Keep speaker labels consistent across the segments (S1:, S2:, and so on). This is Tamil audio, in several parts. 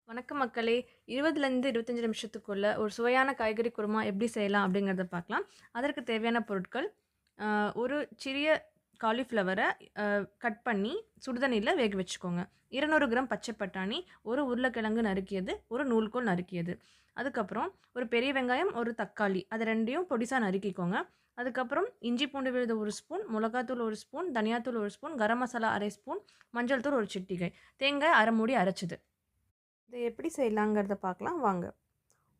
S1: வணக்கம் மக்களே! 20லேருந்து 25 நிமிஷத்துக்குள்ள ஒரு சுவையான காய்கறி குருமா எப்படி செய்யலாம் அப்படிங்கிறத பார்க்கலாம். அதற்கு தேவையான பொருட்கள், அ ஒரு சிறிய காலிஃப்ளவர கட் பண்ணி சுடுதண்ணீல வேக வச்சுக்கோங்க. 200 கிராம் பச்சை பட்டாணி, ஒரு உருளைக்கிழங்கு நறுக்கியது, ஒரு நூல்கோல் நறுக்கியது. அதுக்கப்புறம் ஒரு பெரிய வெங்காயம், ஒரு தக்காளி அது 2யும் பொடிசா நறுக்கிக்கோங்க. அதுக்கப்புறம் இஞ்சி பூண்டு விழுது 1 ஸ்பூன், மிளகாத்தூள் 1 ஸ்பூன், தனியாத்தூள் 1 ஸ்பூன், கரம் மசாலா 1/2 ஸ்பூன், மஞ்சள் தூள் 1 சிட்டிகை, தேங்காய் 1/2 மூடி அரைச்சது. இத எப்படி செய்யலாங்கிறத பார்க்கலாம் வாங்க.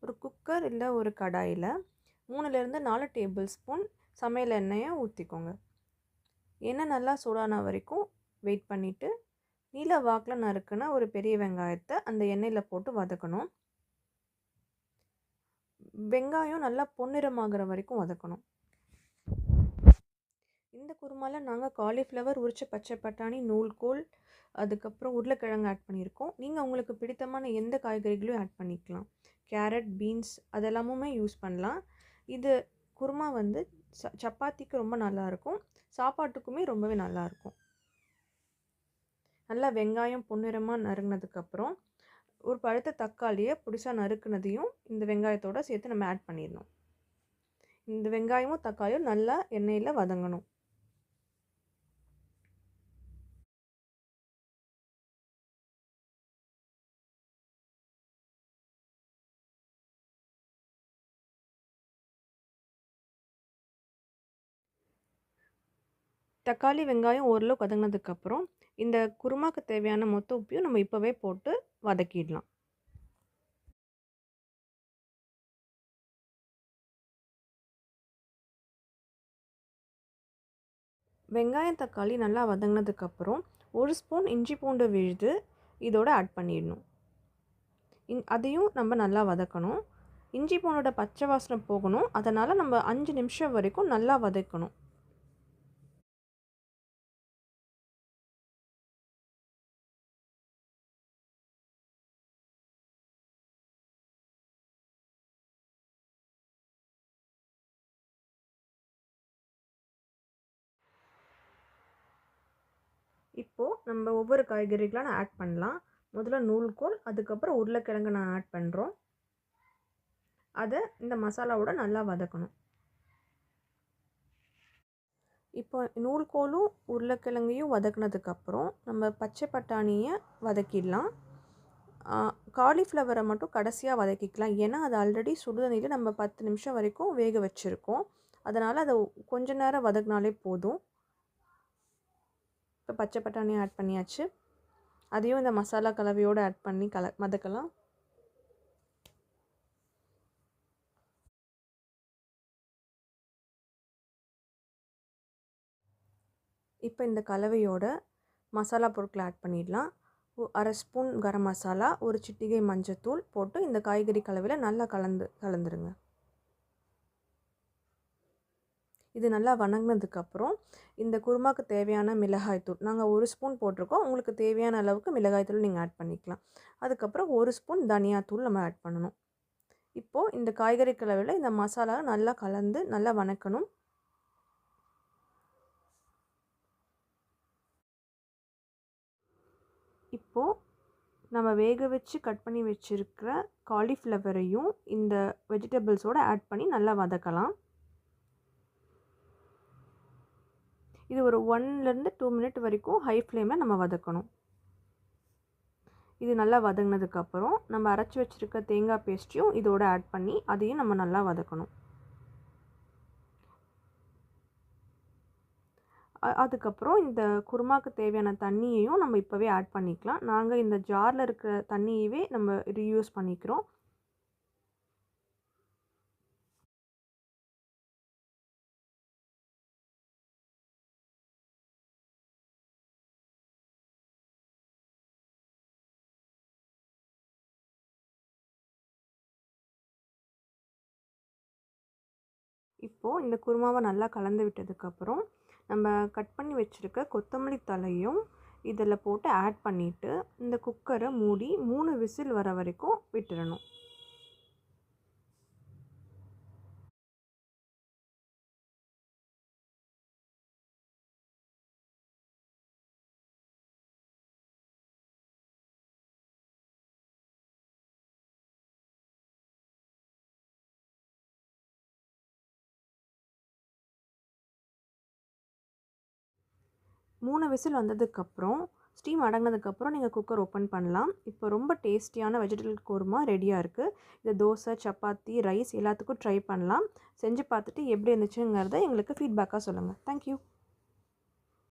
S1: ஒரு குக்கர் இல்ல ஒரு கடாயில 3லேருந்து 4 டேபிள் ஸ்பூன் சமையல் எண்ணெய ஊத்திக்கோங்க. எண்ணெய் நல்லா சூடான வரைக்கும் வெயிட் பண்ணிட்டு, நீல வாக்குல நறுக்குன ஒரு பெரிய வெங்காயத்த அந்த எண்ணெயில போட்டு வதக்கணும். வெங்காயம் நல்லா பொன்னிறமாகுற வரைக்கும் வதக்கணும். இந்த குருமால நாங்க காலிஃப்ளவர், உரிச்ச பச்சை பட்டாணி, நூல்கோல், அதுக்கப்புறம் உருளைக்கிழங்கு ஆட் பண்ணியிருக்கோம். நீங்க உங்களுக்கு பிடித்தமான எந்த காய்கறிகளையும் ஆட் பண்ணிக்கலாம். கேரட், பீன்ஸ் அதெல்லாமுமே யூஸ் பண்ணலாம். இது குருமா வந்து சப்பாத்திக்கு ரொம்ப நல்லாயிருக்கும். சாப்பாட்டுக்குமே ரொம்பவே நல்லாயிருக்கும். நல்லா வெங்காயம் பொன்னிறமா நறுங்குனதுக்கப்புறம், ஒரு பழுத்த தக்காளிய பொடிசா நறுக்குனதையும் இந்த வெங்காயத்தோட சேர்த்து நம்ம ஆட் பண்ணிடணும். இந்த வெங்காயமும், தக்காளியும் நல்லா எண்ணெயில வதங்கணும். தக்காளி, வெங்காயம் ஓரளவுக்கு வதங்குனதுக்கப்புறம், இந்த குருமாக்கு தேவையான மொத்த உப்பையும் நம்ம இப்பவே போட்டு வதக்கிடலாம். வெங்காயம், தக்காளி நல்லா வதங்குனதுக்கப்புறம், 1 ஸ்பூன் இஞ்சி பூண்டு விழுது இதோட ஆட் பண்ணிடணும். அதையும் நம்ம நல்லா வதக்கணும். இஞ்சி பூண்டோட பச்சை வாசனை போகணும். அதனால நம்ம 5 நிமிஷம் வரைக்கும் நல்லா வதக்கணும். இப்போ நம்ம ஒவ்வொரு காய்கறிகளா நான் ஆட் பண்ணலாம். முதல்ல நூல்கோல், அதுக்கப்புறம் உருளைக்கிழங்கு நான் ஆட் பண்றோம். அத இந்த மசாலாவோட நல்லா வதக்கணும். இப்போ நூல்கோலும், உருளைக்கிழங்கையும் வதக்குனதுக்கப்புறம், நம்ம பச்சை பட்டாணிய வதக்கிடலாம். காலிஃப்ளவரை மட்டும் கடைசியா வதக்கிக்கலாம். ஏன்னா, அது ஆல்ரெடி சுடுதண்ணீல நம்ம 10 நிமிஷம் வரைக்கும் வேக வச்சுருக்கோம். அதனால் அத கொஞ்ச நேரம் வதக்குனாலே போதும். இப்போ பச்சை பட்டாணியும் ஆட் பண்ணியாச்சு. அதையும் இந்த மசாலா கலவையோடு ஆட் பண்ணி வதக்கலாம். இப்போ இந்த கலவையோட மசாலா பொருட்களை ஆட் பண்ணிடலாம். 1/2 ஸ்பூன் கரம் மசாலா, ஒரு சிட்டிகை மஞ்சத்தூள் போட்டு இந்த காய்கறி கலவையில் நல்லா கலந்துருங்க. இது நல்லா வணங்கினதுக்கப்புறம் இந்த குருமாக்கு தேவையான மிளகாய்த்தூள் நாங்கள் 1 ஸ்பூன் போட்டிருக்கோம். உங்களுக்கு தேவையான அளவுக்கு மிளகாய்த்தூள் நீங்கள் ஆட் பண்ணிக்கலாம். அதுக்கப்புறம் 1 ஸ்பூன் தனியாத்தூள் நம்ம ஆட் பண்ணணும். இப்போது இந்த காய்கறி கலவையில் இந்த மசாலா நல்லா கலந்து நல்லா வணக்கணும். இப்போது நம்ம வேக வச்சு கட் பண்ணி வச்சுருக்கிற காலிஃப்ளவரையும் இந்த வெஜிடபிள்ஸோடு ஆட் பண்ணி நல்லா வதக்கலாம். இது ஒரு 1லேருந்து 2 மினிட் வரைக்கும் ஹை ஃப்ளேமில் நம்ம வதக்கணும். இது நல்லா வதங்கினதுக்கப்புறம் நம்ம அரைச்சி வச்சுருக்க தேங்காய் பேஸ்ட்டையும் இதோடு ஆட் பண்ணி அதையும் நம்ம நல்லா வதக்கணும். அதுக்கப்புறம் இந்த குருமாக்கு தேவையான தண்ணியையும் நம்ம இப்போவே ஆட் பண்ணிக்கலாம். நாங்கள் இந்த ஜாரில் இருக்கிற தண்ணியவே நம்ம ரீயூஸ் பண்ணிக்கிறோம். இப்போது இந்த குருமாவை நல்லா கலந்து விட்டதுக்கப்புறம் நம்ம கட் பண்ணி வச்சுருக்க கொத்தமல்லி தலையும் இதில் போட்டு ஆட் பண்ணிவிட்டு இந்த குக்கரை மூடி 3 விசில் வர வரைக்கும் விட்டுறணும். 3 விசில் வந்ததுக்கப்புறம் ஸ்டீம் அடங்கினதுக்கப்புறம் நீங்கள் குக்கர் ஓப்பன் பண்ணலாம். இப்போ ரொம்ப டேஸ்டியான வெஜிடபிள் குருமா ரெடியாக இருக்குது. இது தோசை, சப்பாத்தி, ரைஸ் எல்லாத்துக்கும் ட்ரை பண்ணலாம். செஞ்சு பார்த்துட்டு எப்படி இருந்துச்சுங்கிறத எங்களுக்கு ஃபீட்பேக்காக சொல்லுங்கள். தேங்க்யூ.